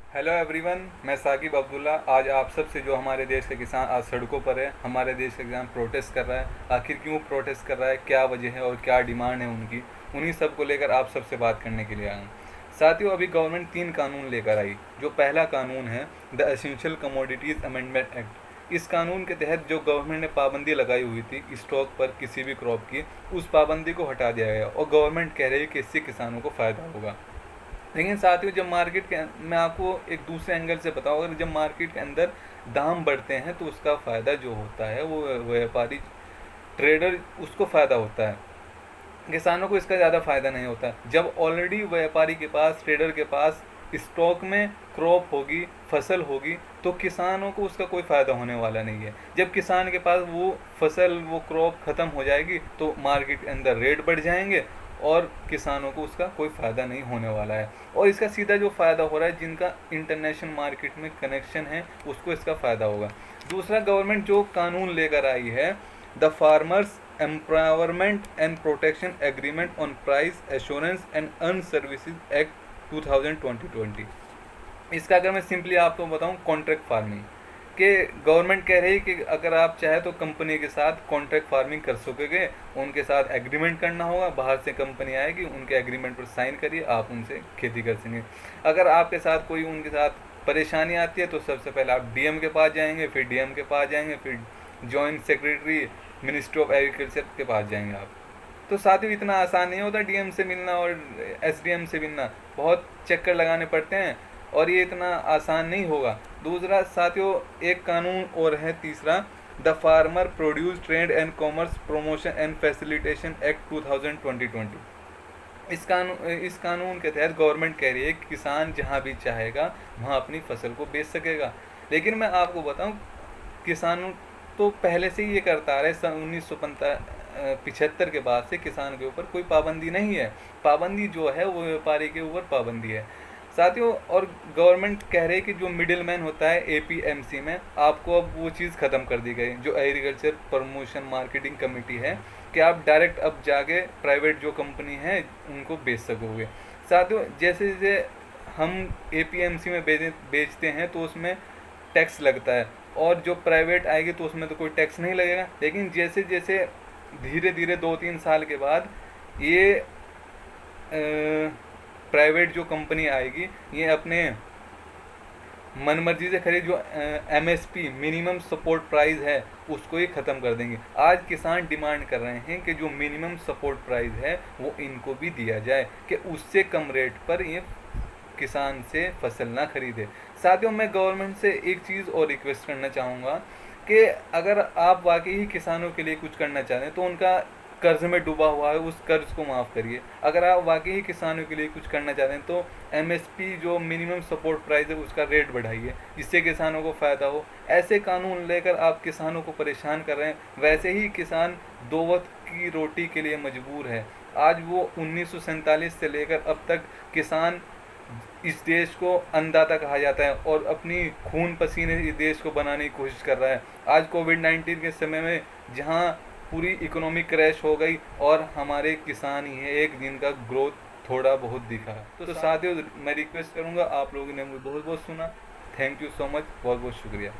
Hello everyone, मैं साकिब अब्दुल्ला। आज आप सब से जो हमारे देश के किसान आज सड़कों पर है, हमारे देश के किसान प्रोटेस्ट कर रहा है। आखिर क्यों प्रोटेस्ट कर रहा है, क्या वजह है और क्या डिमांड है उनकी, उन्हीं सब को लेकर आप सबसे बात करने के लिए आया हूँ। साथियों, अभी गवर्नमेंट 3 कानून लेकर आई। जो पहला कानून है the essential commodities amendment act. इस कानून के तहत जो गवर्नमेंट ने पाबंदी लगाई हुई थी स्टॉक पर किसी भी क्रॉप की, उस पाबंदी को हटा दिया गया और गवर्नमेंट कह रही है कि इससे किसानों को फ़ायदा होगा। लेकिन साथियों, जब मार्केट के मैं आपको एक दूसरे एंगल से बताऊँ, अगर जब मार्केट के अंदर दाम बढ़ते हैं तो उसका फ़ायदा जो होता है वो व्यापारी ट्रेडर उसको फ़ायदा होता है, किसानों को इसका ज़्यादा फ़ायदा नहीं होता। जब ऑलरेडी व्यापारी के पास, ट्रेडर के पास स्टॉक में क्रॉप होगी, फसल होगी, तो किसानों को उसका कोई फ़ायदा होने वाला नहीं है। जब किसान के पास वो फसल, वो क्रॉप ख़त्म हो जाएगी तो मार्केट के अंदर रेट बढ़ जाएंगे और किसानों को उसका कोई फ़ायदा नहीं होने वाला है। और इसका सीधा जो फ़ायदा हो रहा है, जिनका इंटरनेशनल मार्केट में कनेक्शन है, उसको इसका फ़ायदा होगा। दूसरा, गवर्नमेंट जो कानून लेकर आई है, the farmers empowerment and protection agreement on price assurance and earn services act 2020। इसका अगर मैं सिंपली आपको बताऊं, कॉन्ट्रैक्ट फार्मिंग के गवर्नमेंट कह रही है कि अगर आप चाहे तो कंपनी के साथ कॉन्ट्रैक्ट फार्मिंग कर सकोगे। उनके साथ एग्रीमेंट करना होगा, बाहर से कंपनी आएगी, उनके एग्रीमेंट पर साइन करिए, आप उनसे खेती कर सकेंगे। अगर आपके साथ कोई उनके साथ परेशानी आती है तो सबसे पहले आप डीएम के पास जाएंगे, फिर डीएम के पास जाएंगे, फिर joint secretary ministry of agriculture के पास जाएंगे आप। तो साथियों, इतना आसान नहीं होता डीएम से मिलना और एसडीएम से मिलना, बहुत चक्कर लगाने पड़ते हैं और ये इतना आसान नहीं होगा। दूसरा साथियों, एक कानून और है, तीसरा, the farmer produce trade and commerce promotion and facilitation act 2020। इस कानून के तहत गवर्नमेंट कह रही है कि किसान जहाँ भी चाहेगा वहाँ अपनी फसल को बेच सकेगा। लेकिन मैं आपको बताऊँ, किसान तो पहले से ही ये करता आ रहा है। सन 1975 के बाद से किसान के ऊपर कोई पाबंदी नहीं है। पाबंदी जो है वो व्यापारी के ऊपर पाबंदी है साथियों। और गवर्नमेंट कह रही है कि जो मिडिल मैन होता है एपीएमसी में, आपको अब वो चीज़ ख़त्म कर दी गई, जो एग्रीकल्चर प्रमोशन मार्केटिंग कमेटी है, कि आप डायरेक्ट अब जाके प्राइवेट जो कंपनी है उनको बेच सकोगे। साथियों, जैसे जैसे हम एपीएमसी में बेचते हैं तो उसमें टैक्स लगता है, और जो प्राइवेट आएगी तो उसमें तो कोई टैक्स नहीं लगेगा। लेकिन जैसे जैसे धीरे धीरे 2-3 साल के बाद ये प्राइवेट जो कंपनी आएगी, ये अपने मनमर्जी से खरीद, जो एमएसपी मिनिमम सपोर्ट प्राइस है उसको ही ख़त्म कर देंगे। आज किसान डिमांड कर रहे हैं कि जो मिनिमम सपोर्ट प्राइस है वो इनको भी दिया जाए, कि उससे कम रेट पर ये किसान से फसल ना खरीदे। साथियों, मैं गवर्नमेंट से एक चीज़ और रिक्वेस्ट करना चाहूँगा कि अगर आप वाकई ही किसानों के लिए कुछ करना चाहते हैं तो उनका कर्ज में डूबा हुआ है, उस कर्ज को माफ़ करिए। अगर आप वाकई ही किसानों के लिए कुछ करना चाहते हैं तो एमएसपी जो मिनिमम सपोर्ट प्राइस है उसका रेट बढ़ाइए, जिससे किसानों को फ़ायदा हो। ऐसे कानून लेकर आप किसानों को परेशान कर रहे हैं। वैसे ही किसान दो वक्त की रोटी के लिए मजबूर है। आज वो 1947 से लेकर अब तक किसान इस देश को अन्नदाता कहा जाता है और अपनी खून पसीने इस देश को बनाने की कोशिश कर रहा है। आज कोविड-19 के समय में जहां पूरी इकोनॉमी क्रैश हो गई और हमारे किसान ही है एक दिन का ग्रोथ थोड़ा बहुत दिखा। तो साथियों, मैं रिक्वेस्ट करूंगा, आप लोगों ने मुझे बहुत बहुत सुना। थैंक यू सो मच, बहुत बहुत शुक्रिया।